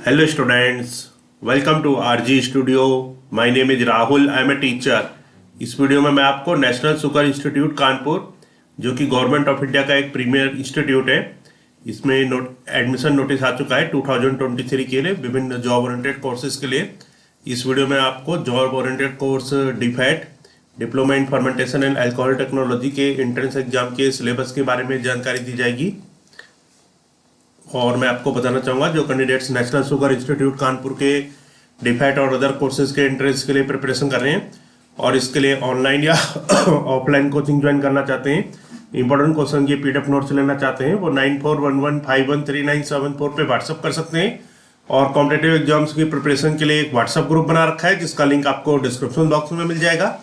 Hello students, welcome to RG Studio. My name is Rahul. I am a teacher. इस video में मैं आपको national sugar institute Kanpur जो कि गवर्नमेंट ऑफ इंडिया का एक प्रीमियर इंस्टीट्यूट है, इसमें एडमिशन नोटिस आ चुका है 2023 के लिए विभिन्न जॉब ओरिएंटेड कोर्सेज के लिए। इस वीडियो में आपको जॉब ओरिएंटेड कोर्स डीफैट diploma in fermentation and alcohol technology के एंट्रेंस एग्जाम के सिलेबस के बारे में जानकारी दी जाएगी। और मैं आपको बताना चाहूँगा जो candidates national sugar institute Kanpur के डीफैट और अदर कोर्सेज के एंट्रेंस के लिए प्रिपरेशन कर रहे हैं और इसके लिए ऑनलाइन या ऑफलाइन कोचिंग ज्वाइन करना चाहते हैं, इंपॉर्टेंट क्वेश्चन ये पीडीएफ नोट्स लेना चाहते हैं, वो 9411513974 पे व्हाट्सअप कर सकते हैं। और कॉम्पिटेटिव एग्जाम्स की प्रिपरेशन के लिए एक व्हाट्सअप ग्रुप बना रखा है जिसका लिंक आपको डिस्क्रिप्शन बॉक्स में मिल जाएगा।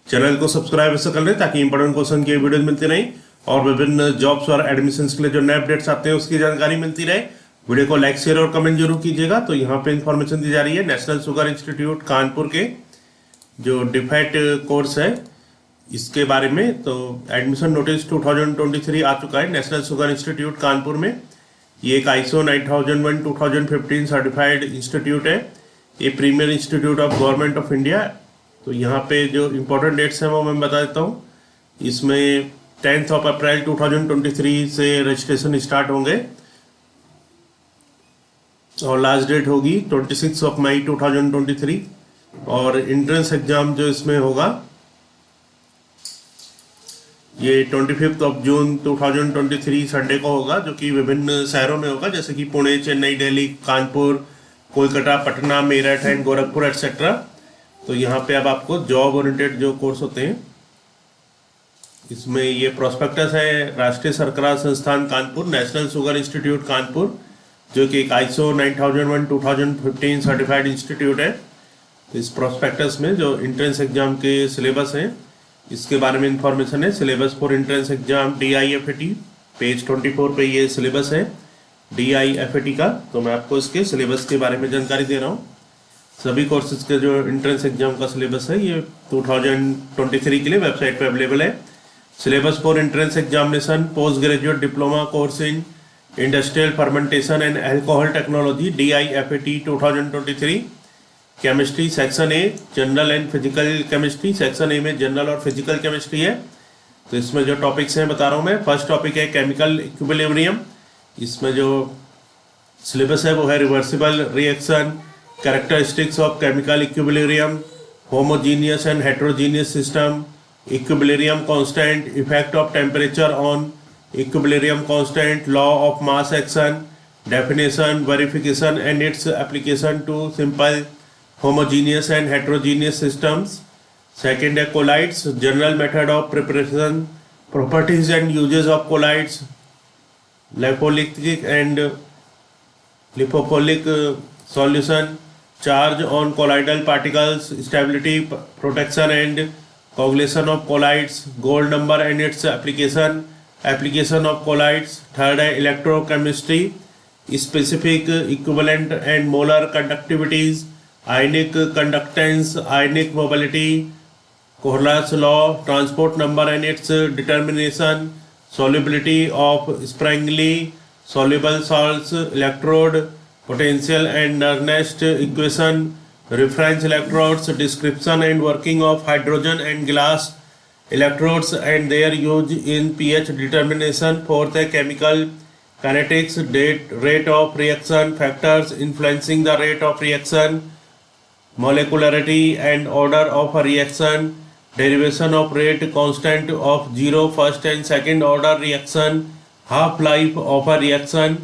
चैनल को सब्सक्राइब ऐसे कर लें ताकि इंपॉर्टेंट क्वेश्चन की वीडियो मिलती रही और विभिन्न जॉब्स और एडमिशंस के लिए जो नए अपडेट्स आते हैं उसकी जानकारी मिलती रहे। वीडियो को लाइक शेयर और कमेंट जरूर कीजिएगा। तो यहाँ पे इंफॉर्मेशन दी जा रही है नेशनल शुगर इंस्टीट्यूट कानपुर के जो डीफैट कोर्स है इसके बारे में। तो एडमिशन नोटिस 2023 आ चुका है नेशनल शुगर इंस्टीट्यूट कानपुर में। ये एक ISO 9001:2015 सर्टिफाइड इंस्टीट्यूट है, ये premier institute of government of India. तो यहाँ पे जो इम्पोर्टेंट डेट्स हैं वो मैं बता देता हूँ। इसमें 10 अप्रैल 2023 से रजिस्ट्रेशन स्टार्ट होंगे और लास्ट डेट होगी 26 मई 2023। और एंट्रेंस एग्जाम जो इसमें होगा ये 25 जून 2023 संडे को होगा, जो कि विभिन्न शहरों में होगा जैसे कि पुणे, चेन्नई, दिल्ली, कानपुर, कोलकाता, पटना, मेरठ एंड गोरखपुर एटसेट्रा। तो यहाँ पे अब आपको जॉब ओरिएंटेड जो कोर्स होते हैं इसमें ये प्रोस्पेक्टस है राष्ट्रीय सरकार संस्थान Kanpur national sugar institute Kanpur जो कि एक ISO 9001:2015 सर्टिफाइड इंस्टीट्यूट है। तो इस प्रोस्पेक्टस में जो एंट्रेंस एग्जाम के सिलेबस हैं इसके बारे में इंफॉर्मेशन है। Syllabus for entrance exam DIFAT page 24 पे ये सिलेबस है DIFAT का। तो मैं आपको इसके सिलेबस के बारे में जानकारी दे रहा हूँ। सभी कोर्सेज के जो एंट्रेंस एग्जाम का सिलेबस है ये 2023 के लिए वेबसाइट पे अवेलेबल है। Syllabus for entrance examination post graduate diploma course in industrial fermentation and alcohol technology DIFAT 2023। Chemistry section a general and physical chemistry, section A में जनरल और फिजिकल केमिस्ट्री है। तो इसमें जो टॉपिक्स हैं बता रहा हूँ मैं। फर्स्ट टॉपिक है केमिकल इक्विलिब्रियम। इसमें जो सिलेबस है वो है reversible reaction, characteristics of chemical equilibrium, homogeneous and heterogeneous system, equilibrium constant, effect of temperature on equilibrium constant, law of mass action, definition, verification and its application to simple homogeneous and heterogeneous systems. Second है colloids, general method of preparation, properties and uses of colloids, lipophilic and lipophilic solution, charge on colloidal particles, stability, protection and coagulation of colloids, gold number and its application of colloids. Third है electrochemistry, specific, equivalent and molar conductivities, ionic conductance, ionic mobility, Coriolis law, transport number and its determination, solubility of sparingly soluble salts, electrode potential and Nernst equation, reference electrodes, description and working of hydrogen and glass electrodes and their use in pH determination. Fourth है chemical kinetics, rate of reaction, factors influencing the rate of reaction, molecularity and order of a reaction, derivation of rate constant of 0 first and second order reaction, half-life of a reaction.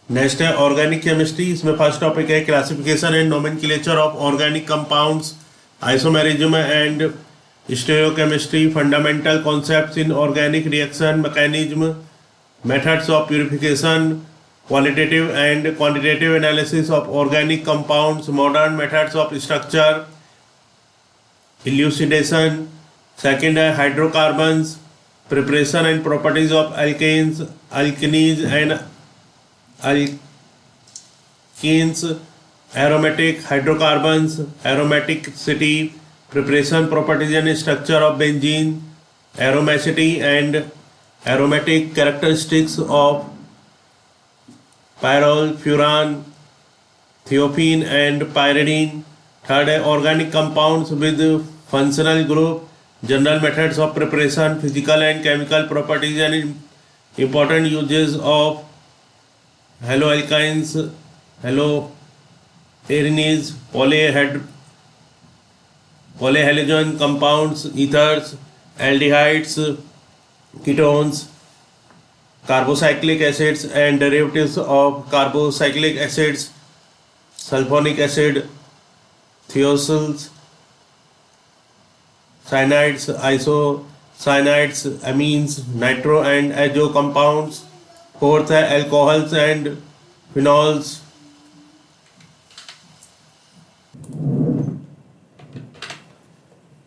Next है organic chemistry. इसमें first topic है classification and nomenclature of organic compounds, isomerism and stereochemistry, fundamental concepts in organic reaction mechanism, methods of purification, qualitative and quantitative analysis of organic compounds, modern methods of structure elucidation. Second है hydrocarbons, preparation and properties of alkanes, alkynes and alkenes, aromatic hydrocarbons, aromaticity, preparation, properties and structure of benzene, aromacity and aromatic characteristics of pyrrole, furan, thiopene and pyridine. Third है organic compounds with functional group, general methods of preparation, physical and chemical properties and important uses of haloalkynes, haloarenes, polyhalogen compounds, ethers, aldehydes, ketones, carbocyclic acids and derivatives of carbocyclic acids, sulfonic acid, thiosyls, cyanides, isocyanides, amines, nitro and azo compounds. Fourth है alcohols and phenols.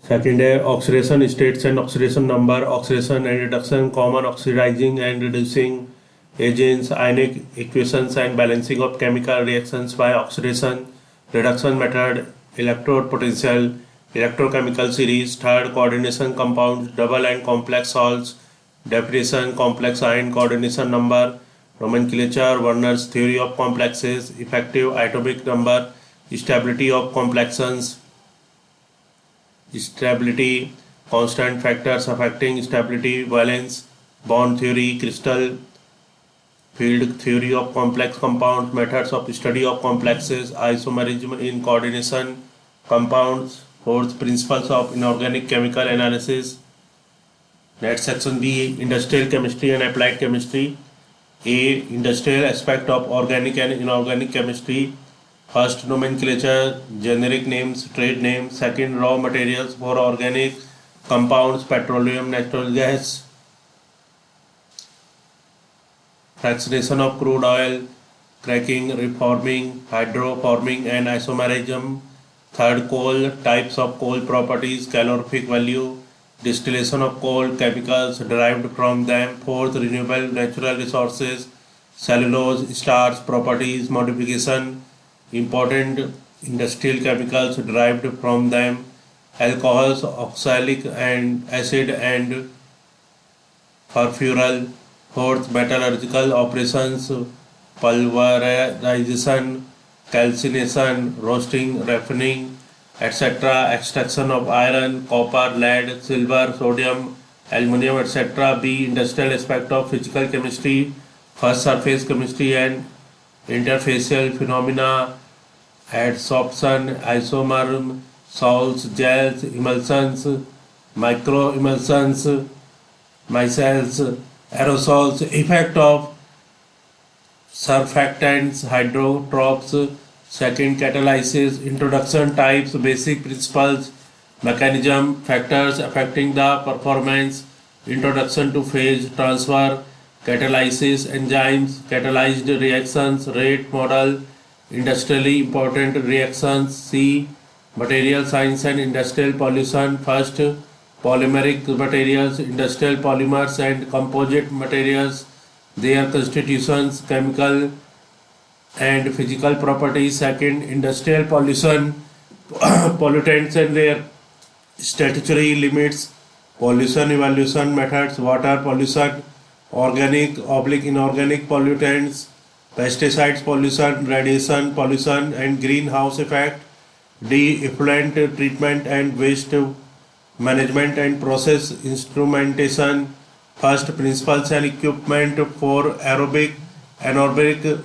Second है oxidation states and oxidation number, oxidation and reduction, common oxidizing and reducing agents, ionic equations and balancing of chemical reactions by oxidation, reduction method, electrode potential, electrochemical series. Third, coordination compounds, double and complex salts, definition, complex ion coordination number, nomenclature, Werner's theory of complexes, effective atomic number, stability of complexons, stability, constant factors affecting stability, valence, bond theory, crystal field theory of complex compounds, methods of study of complexes, isomerism in coordination compounds. Fourth, principles of inorganic chemical analysis. Next section B, industrial chemistry and applied chemistry. A, industrial aspect of organic and inorganic chemistry. First, nomenclature, generic names, trade names. Second, raw materials for organic compounds, petroleum, natural gas, fractionation of crude oil, cracking, reforming, hydroforming and isomerism. Third, coal, types of coal properties, calorific value, distillation of coal, chemicals derived from them. Fourth, renewable natural resources, cellulose, starch properties, modification, important industrial chemicals derived from them, alcohols, oxalic and acid and furfural. Fourth, metallurgical operations, pulverization, calcination, roasting, refining, etc., extraction of iron, copper, lead, silver, sodium, aluminum, etc. B, industrial aspect of physical chemistry. First, surface chemistry and interfacial phenomena, adsorption, isomer, salts, gels, emulsions, microemulsions, micelles, aerosols, effect of surfactants, hydrotrophs. Second, catalysis, introduction, types, basic principles, mechanism, factors affecting the performance, introduction to phase transfer, catalysis, enzymes, catalyzed reactions, rate model, industrially important reactions. C, material science and industrial pollution. First, polymeric materials, industrial polymers and composite materials, their constitutions, chemical and physical properties. Second, industrial pollution, pollutants and their statutory limits, pollution evaluation methods, water pollution, organic oblique inorganic pollutants, pesticides pollution, radiation pollution and greenhouse effect. D, effluent treatment and waste management and process instrumentation. First, principles and equipment for aerobic, anaerobic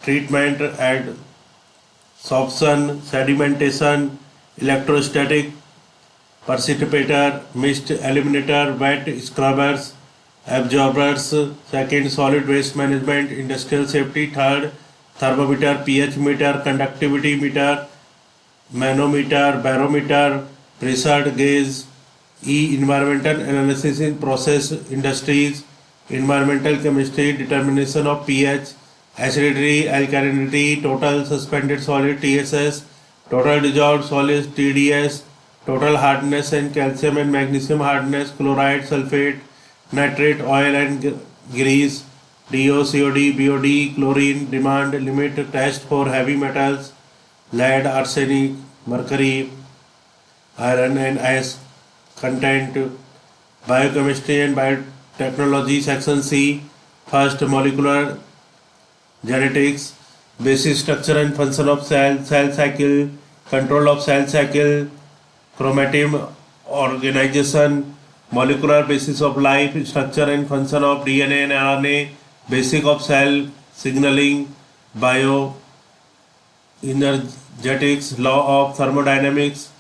treatment and sorption, sedimentation, electrostatic precipitator, mist eliminator, wet scrubbers, absorbers. Second, solid waste management, industrial safety. Third, thermometer, pH meter, conductivity meter, manometer, barometer, pressure gauge. E, environmental analysis in process industries, environmental chemistry, determination of pH, acidity, alkalinity, total suspended solid TSS, total dissolved solids TDS, total hardness and calcium and magnesium hardness, chloride, sulfate, nitrate, oil and grease, DO, COD, BOD, chlorine, demand, limit, test for heavy metals, lead, arsenic, mercury, iron and ice content, biochemistry and biotechnology. Section C, first, molecular genetics, basic structure and function of cell, cell cycle, control of cell cycle, chromatin organization, molecular basis of life, structure and function of DNA and RNA, basic of cell signaling, bioenergetics, law of thermodynamics,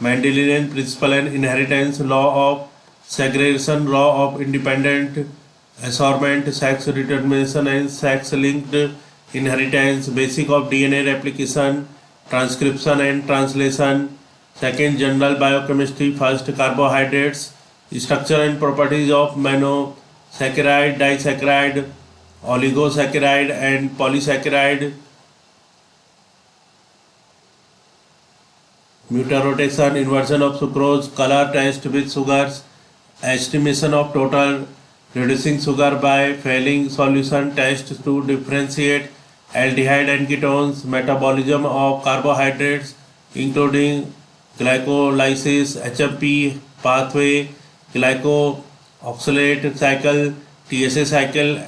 Mendelian principle and inheritance, law of segregation, law of independent assortment, sex determination and sex-linked inheritance, basic of DNA replication, transcription and translation. Second, general biochemistry. First, carbohydrates, structure and properties of monosaccharide, disaccharide, oligosaccharide and polysaccharide. Mutation, inversion of sucrose, color test with sugars, estimation of total, reducing sugar by failing solution test to differentiate aldehyde and ketones, metabolism of carbohydrates including glycolysis, HMP pathway, glycoxylate cycle, TSA cycle,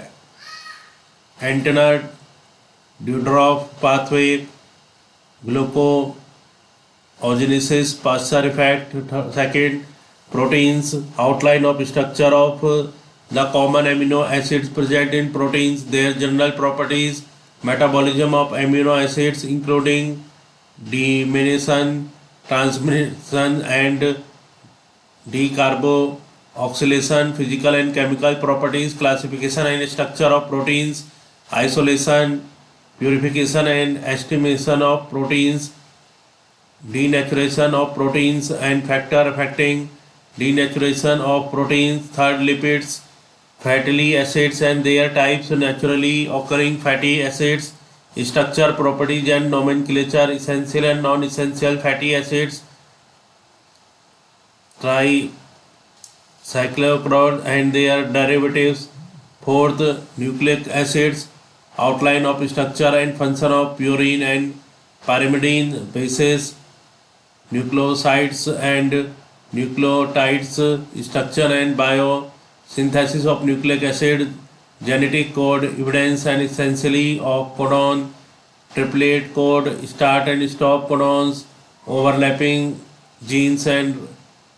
Antener Dudroff pathway, glucogenesis, Pasteur effect. Second, proteins, outline of structure of the common amino acids present in proteins, their general properties, metabolism of amino acids including deamination, transmission and decarboxylation, physical and chemical properties, classification and structure of proteins, isolation, purification and estimation of proteins, denaturation of proteins and factor affecting denaturation of proteins. Third, lipids, fatty acids and their types, naturally occurring fatty acids, structure, properties and nomenclature, essential and non-essential fatty acids, tricyclic and their derivatives. Fourth, nucleic acids, outline of structure and function of purine and pyrimidine bases, nucleosides and nucleotides, structure and biosynthesis of nucleic acid, genetic code, evidence and essentially of codon, triplet code, start and stop codons, overlapping genes and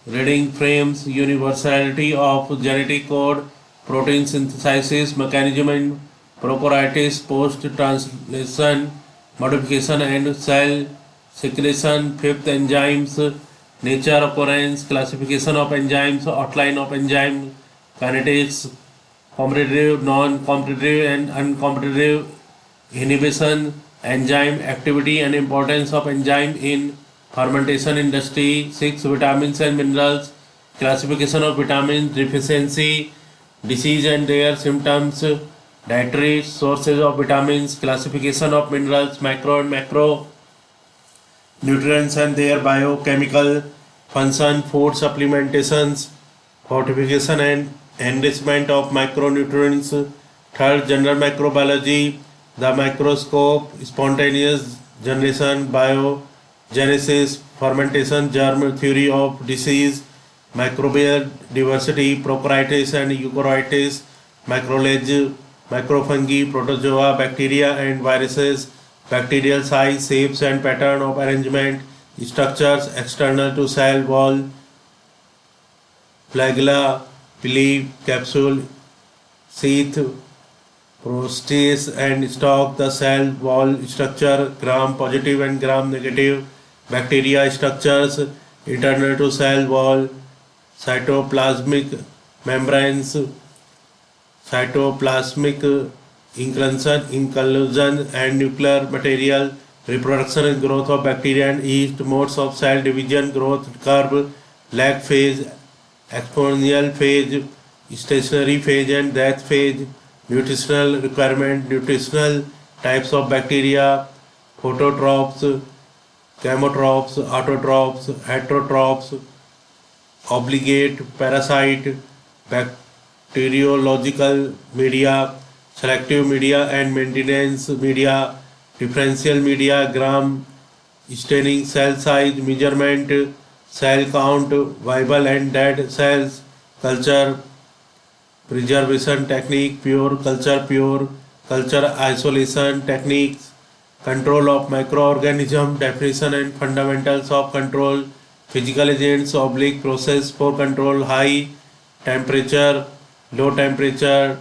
reading frames, universality of genetic code, protein synthesis mechanism and prokaryotes, post-translation modification and cell secretion. Fifth, enzymes, nature, occurrence, classification of enzymes, outline of enzyme kinetics, competitive, non-competitive and uncompetitive inhibition, enzyme activity and importance of enzyme in fermentation industry. 6, vitamins and minerals, classification of vitamins deficiency, disease and their symptoms, dietary sources of vitamins, classification of minerals, macro and macro nutrients and their biochemical function, food supplementations, fortification and enrichment of micronutrients. Third, general microbiology, the microscope, spontaneous generation, biogenesis, fermentation, germ theory of disease, microbial diversity, prokaryotes and eukaryotes, macrophage, macrofungi, protozoa, bacteria and viruses, bacterial size, shapes and pattern of arrangement, structures external to cell wall, flagella, pili, capsule, sheath, protease and stalk, the cell wall structure, gram positive and gram negative, bacteria structures internal to cell wall, cytoplasmic membranes, cytoplasmic inclusion and nuclear material, reproduction and growth of bacteria and yeast, modes of cell division, growth curve, lag phase, exponential phase, stationary phase and death phase, nutritional requirement, nutritional types of bacteria, phototrophs, chemotrophs, autotrophs, heterotrophs, obligate, parasite, bacteriological media, selective media and maintenance media, differential media, gram staining, cell size measurement, cell count, viable and dead cells, culture preservation technique, pure culture isolation techniques, control of microorganism, definition and fundamentals of control, physical agents oblique process for control, high temperature, low temperature,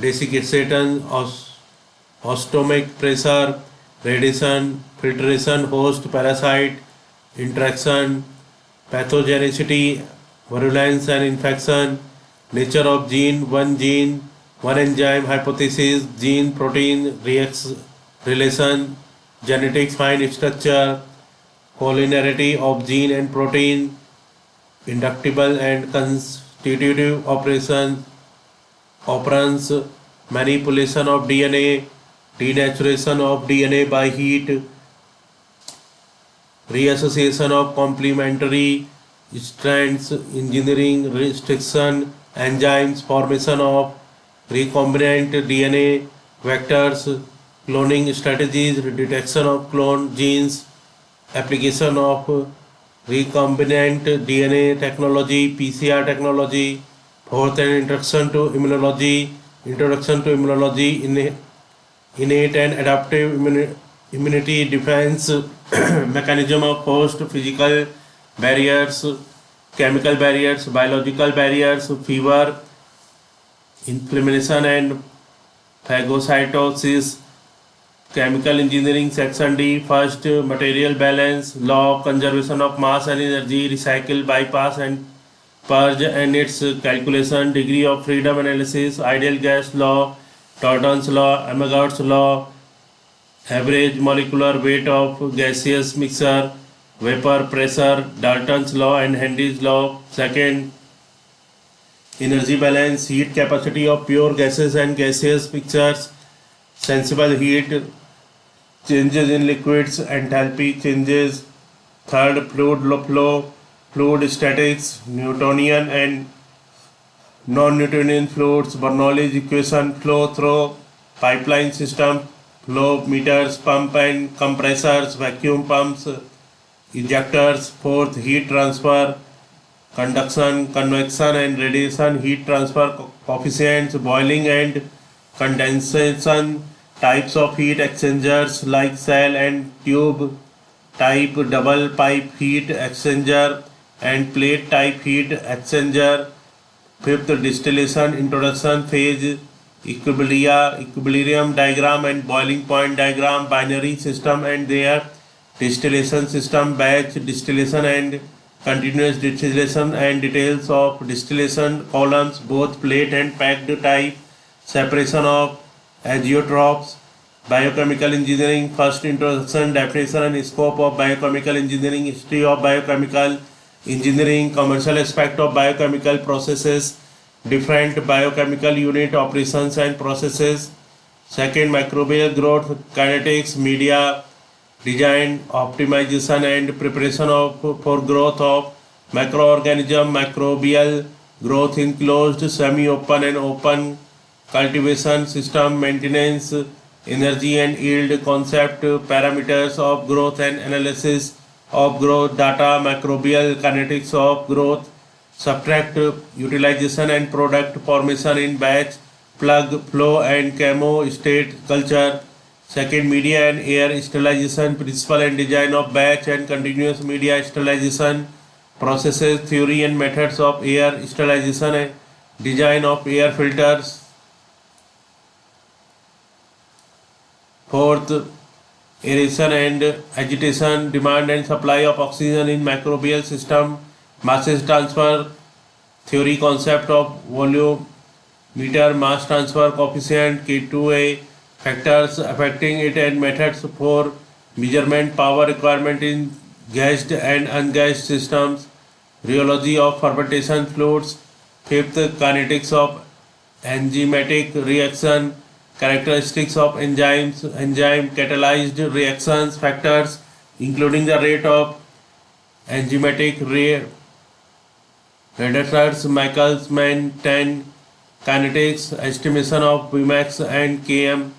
desiccation, osmotic pressure, radiation, filtration, host, parasite, interaction, pathogenicity, virulence and infection, nature of gene, one enzyme, hypothesis, gene, protein, relation, genetics, fine structure, collinearity of gene and protein, inductible and constitutive operands, manipulation of DNA, denaturation of DNA by heat, reassociation of complementary strands, engineering, restriction, enzymes, formation of recombinant DNA vectors, cloning strategies, detection of clone genes, application of recombinant DNA technology, PCR technology, fourth and introduction to immunology, innate and adaptive immunity defense mechanism of host, physical barriers, chemical barriers, biological barriers, fever, inflammation and phagocytosis, chemical engineering section D, first material balance, law of conservation of mass and energy, recycle, bypass and purge and its calculation, degree of freedom analysis, ideal gas law, Torton's law, Avogadro's law, average molecular weight of gaseous mixture, vapor pressure, Dalton's law and Henry's law. Second, energy balance, heat capacity of pure gases and gaseous mixtures, sensible heat, changes in liquids, enthalpy changes. Third, fluid flow, fluid statics, Newtonian and non-Newtonian fluids, Bernoulli's equation, flow through pipeline system, flow meters, pump and compressors, vacuum pumps, ejectors. Fourth, heat transfer, conduction, convection and radiation, heat transfer coefficients, boiling and condensation, types of heat exchangers like cell and tube type, double pipe heat exchanger and plate type heat exchanger. Fifth, distillation, introduction phase, equilibrium diagram and boiling point diagram, binary system and their distillation system, batch distillation and continuous distillation and details of distillation columns, both plate and packed type, separation of azeotrophs, biochemical engineering, first introduction, definition and scope of biochemical engineering, history of biochemical engineering, commercial aspect of biochemical processes, different biochemical unit operations and processes. Second, microbial growth, kinetics, media design, optimization and preparation for growth of microorganism, microbial growth in closed, semi-open and open cultivation system, maintenance, energy and yield concept, parameters of growth and analysis of growth data, microbial kinetics of growth, subtract utilization and product formation in batch, plug, flow and chemo state culture. Second, media and air sterilization, principle and design of batch and continuous media sterilization processes, theory and methods of air sterilization and design of air filters. Fourth, aeration and agitation, demand and supply of oxygen in microbial system, masses transfer, theory concept of volumeter, mass transfer coefficient, K2A, factors affecting it and methods for measurement, power requirement in gassed and ungassed systems, rheology of fermentation fluids. Fifth, kinetics of enzymatic reaction, characteristics of enzymes, enzyme catalyzed reactions, factors including the rate of enzymatic reductors, Michaelis-Menten kinetics, estimation of Vmax and Km,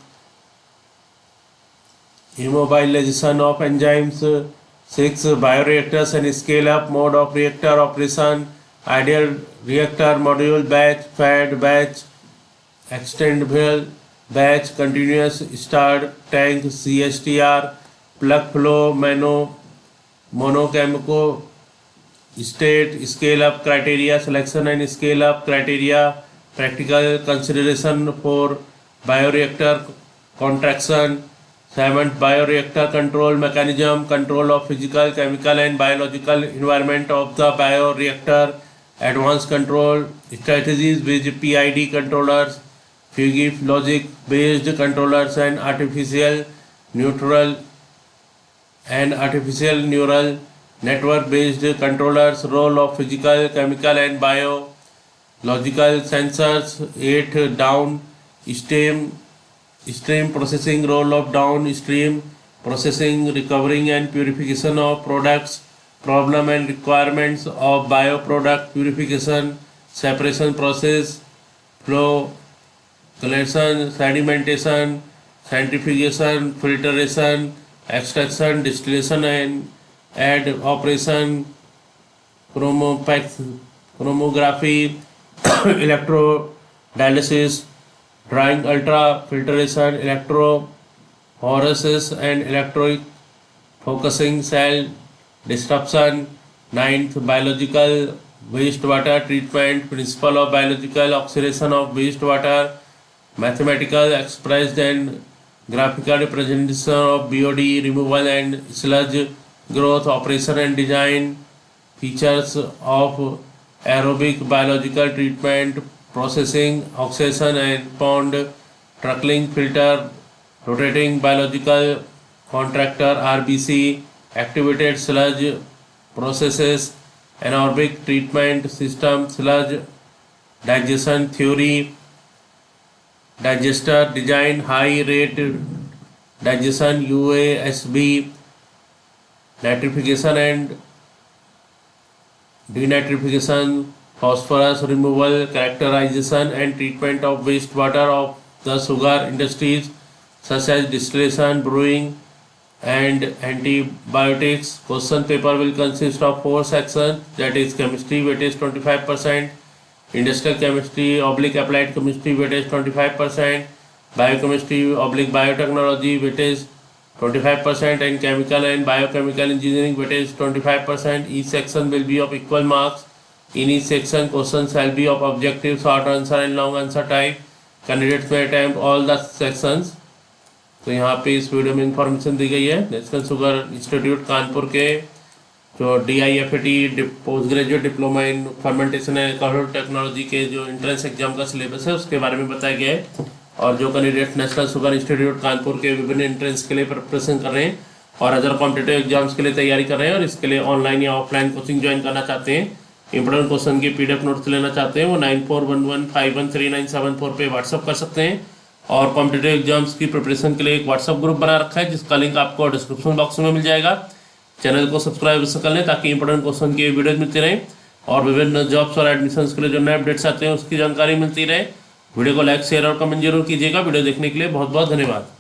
immobilization of enzymes. 6. Bioreactors and scale-up mode of reactor operation, ideal reactor module, batch, fed, batch, extendable batch, continuous stirred, tank, CSTR, plug flow, मोनोकेमिको state, scale up criteria, selection and scale up criteria, practical consideration for bioreactor contraction, 7th bioreactor control mechanism, control of physical, chemical and biological environment of the bioreactor, advanced control strategies with PID controllers, Fugue logic based controllers and artificial neural network based controllers, role of physical, chemical and biological sensors, 8 downstream processing, role of downstream processing, recovering and purification of products, problem and requirements of bioproduct purification, separation process, flow, collection, sedimentation, centrifugation, filtration, extraction, distillation and add operation, chromography, electrodialysis, drying, ultrafiltration, electrophoresis and electric focusing, cell disruption. 9th biological wastewater treatment, principle of biological oxidation of wastewater, mathematical expressed and graphical representation of BOD removal and sludge growth, operation and design, features of aerobic biological treatment, processing, oxidation and pond truckling, filter, rotating biological contractor, RBC, activated sludge processes, anaerobic treatment system, sludge digestion theory, digester design, high rate digestion, UASB, nitrification and denitrification, phosphorus removal, characterization and treatment of wastewater of the sugar industries such as distillation, brewing and antibiotics. Question paper will consist of 4 sections, that is chemistry weightage 25%, industrial chemistry / applied chemistry weightage 25%, biochemistry / biotechnology weightage 25% and chemical and biochemical engineering weightage 25%. Each section will be of equal marks. In each section, questions shall be of objective, short answer and long answer type. Candidates may attempt all the sections. तो यहाँ पे इस video में information दी गई है national sugar institute Kanpur के जो DIFAT post graduate diploma in fermentation and alcohol technology के जो एंट्रेंस एग्जाम का सिलेबस है उसके बारे में बताया गया है। और जो candidate national sugar institute Kanpur के विभिन्न एंट्रेंस के लिए प्रिपरेशन कर रहे हैं और अदर कॉम्पिटिटिव एग्जाम्स के लिए तैयारी कर रहे हैं और इसके लिए ऑनलाइन या ऑफलाइन कोचिंग ज्वाइन करना चाहते हैं, इंपोर्टेंट क्वेश्चन की PDF नोट्स लेना चाहते हैं, वो 9411513974 पे व्हाट्सअप कर सकते हैं। और कॉम्पिटिटिव एग्जाम्स की प्रिपरेशन के लिए एक व्हाट्सअप ग्रुप बना रखा है जिसका लिंक आपको डिस्क्रिप्शन बॉक्स में मिल जाएगा। चैनल को सब्सक्राइब कर लें ताकि इंपोर्टेंट क्वेश्चन की वीडियो मिलती रहे और विभिन्न जॉब्स और एडमिशन्स के लिए जो नए अपडेट्स आते हैं उसकी जानकारी मिलती रहे। वीडियो को लाइक, शेयर और कमेंट जरूर कीजिएगा। वीडियो देखने के लिए बहुत बहुत धन्यवाद।